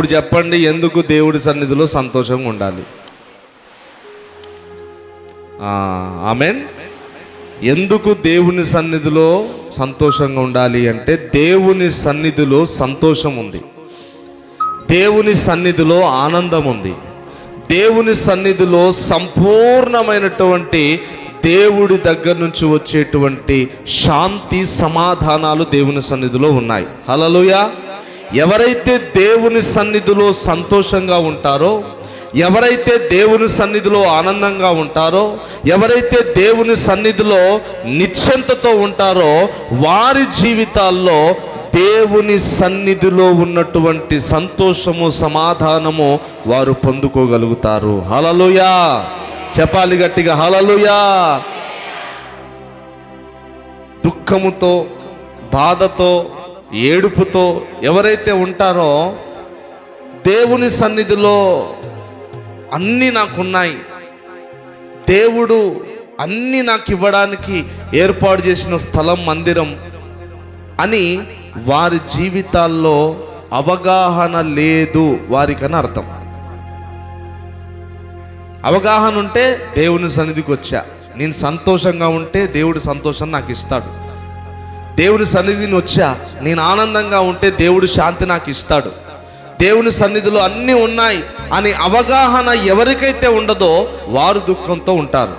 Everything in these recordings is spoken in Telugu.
ఇప్పుడు చెప్పండి, ఎందుకు దేవుడి సన్నిధిలో సంతోషంగా ఉండాలి? ఆమేన్. ఎందుకు దేవుని సన్నిధిలో సంతోషంగా ఉండాలి అంటే, దేవుని సన్నిధిలో సంతోషం ఉంది, దేవుని సన్నిధిలో ఆనందం ఉంది, దేవుని సన్నిధిలో సంపూర్ణమైనటువంటి దేవుడి దగ్గర నుంచి వచ్చేటువంటి శాంతి సమాధానాలు దేవుని సన్నిధిలో ఉన్నాయి. హల్లెలూయా. ఎవరైతే దేవుని సన్నిధిలో సంతోషంగా ఉంటారో, ఎవరైతే దేవుని సన్నిధిలో ఆనందంగా ఉంటారో, ఎవరైతే దేవుని సన్నిధిలో నిశ్చింతతో ఉంటారో, వారి జీవితాల్లో దేవుని సన్నిధిలో ఉన్నటువంటి సంతోషము సమాధానము వారు పొందుకోగలుగుతారు. హల్లెలూయా. చెప్పాలి గట్టిగా, హల్లెలూయా. దుఃఖముతో, బాధతో, ఏడుపుతో ఎవరైతే ఉంటారో, దేవుని సన్నిధిలో అన్నీ నాకున్నాయి, దేవుడు అన్నీ నాకు ఇవ్వడానికి ఏర్పాటు చేసిన స్థలం మందిరం అని వారి జీవితాల్లో అవగాహన లేదు వారికని అర్థం. అవగాహన ఉంటే దేవుని సన్నిధికి వచ్చా, నేను సంతోషంగా ఉంటే దేవుడు సంతోషం నాకు ఇస్తాడు. దేవుని సన్నిధిని వచ్చా, నేను ఆనందంగా ఉంటే దేవుడు శాంతి నాకు ఇస్తాడు. దేవుని సన్నిధిలో అన్నీ ఉన్నాయి అని అవగాహన ఎవరికైతే ఉండదో వారు దుఃఖంతో ఉంటారు,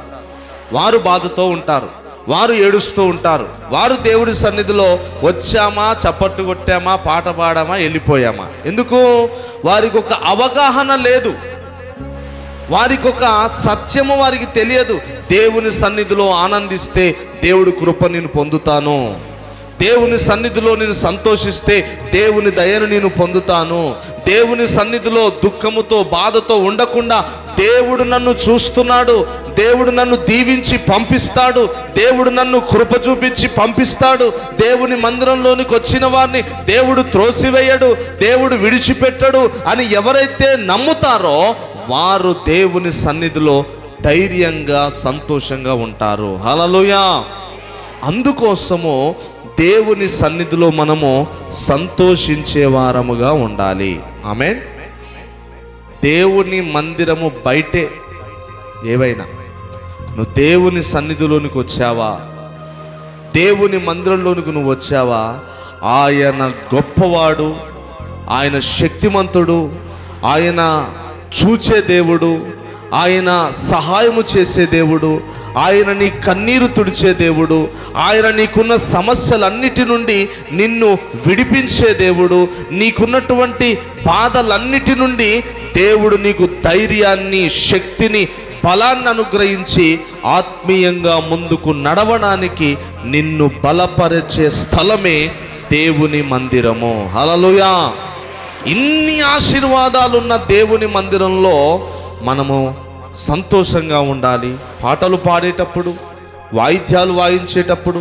వారు బాధతో ఉంటారు, వారు ఏడుస్తూ ఉంటారు. వారు దేవుడి సన్నిధిలో వచ్చామా, చప్పట్టు కొట్టామా, పాట పాడామా, వెళ్ళిపోయామా. ఎందుకు? వారికి ఒక అవగాహన లేదు, వారికి ఒక సత్యము వారికి తెలియదు. దేవుని సన్నిధిలో ఆనందిస్తే దేవుడి కృప నేను పొందుతాను, దేవుని సన్నిధిలో నేను సంతోషిస్తే దేవుని దయను నేను పొందుతాను, దేవుని సన్నిధిలో దుఃఖముతో బాధతో ఉండకుండా దేవుడు నన్ను చూస్తున్నాడు, దేవుడు నన్ను దీవించి పంపిస్తాడు, దేవుడు నన్ను కృప చూపించి పంపిస్తాడు, దేవుని మందిరంలోనికి వచ్చిన వారిని దేవుడు త్రోసివేయడు, దేవుడు విడిచిపెట్టడు అని ఎవరైతే నమ్ముతారో వారు దేవుని సన్నిధిలో ధైర్యంగా సంతోషంగా ఉంటారు. హల్లెలూయా. అందుకోసము దేవుని సన్నిధిలో మనము సంతోషించే వారముగా ఉండాలి. ఆమేన్. దేవుని మందిరము బయటే ఏవైనా, నువ్వు దేవుని సన్నిధిలోనికి వచ్చావా, దేవుని మందిరంలోనికి నువ్వు వచ్చావా, ఆయన గొప్పవాడు, ఆయన శక్తిమంతుడు, ఆయన చూచే దేవుడు, ఆయన సహాయము చేసే దేవుడు, ఆయన నీ కన్నీరు తుడిచే దేవుడు, ఆయన నీకున్న సమస్యలన్నిటి నుండి నిన్ను విడిపించే దేవుడు, నీకున్నటువంటి బాధలన్నిటి నుండి దేవుడు నీకు ధైర్యాన్ని, శక్తిని, బలాన్ని అనుగ్రహించి ఆత్మీయంగా ముందుకు నడవడానికి నిన్ను బలపరిచే స్థలమే దేవుని మందిరము. హల్లెలూయా. ఇన్ని ఆశీర్వాదాలున్న దేవుని మందిరంలో మనము సంతోషంగా ఉండాలి. పాటలు పాడేటప్పుడు, వాయిద్యాలు వాయించేటప్పుడు,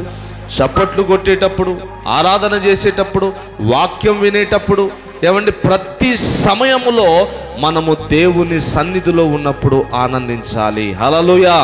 చప్పట్లు కొట్టేటప్పుడు, ఆరాధన చేసేటప్పుడు, వాక్యం వినేటప్పుడు, ఏమండి, ప్రతి సమయములో మనము దేవుని సన్నిధిలో ఉన్నప్పుడు ఆనందించాలి. హల్లెలూయా.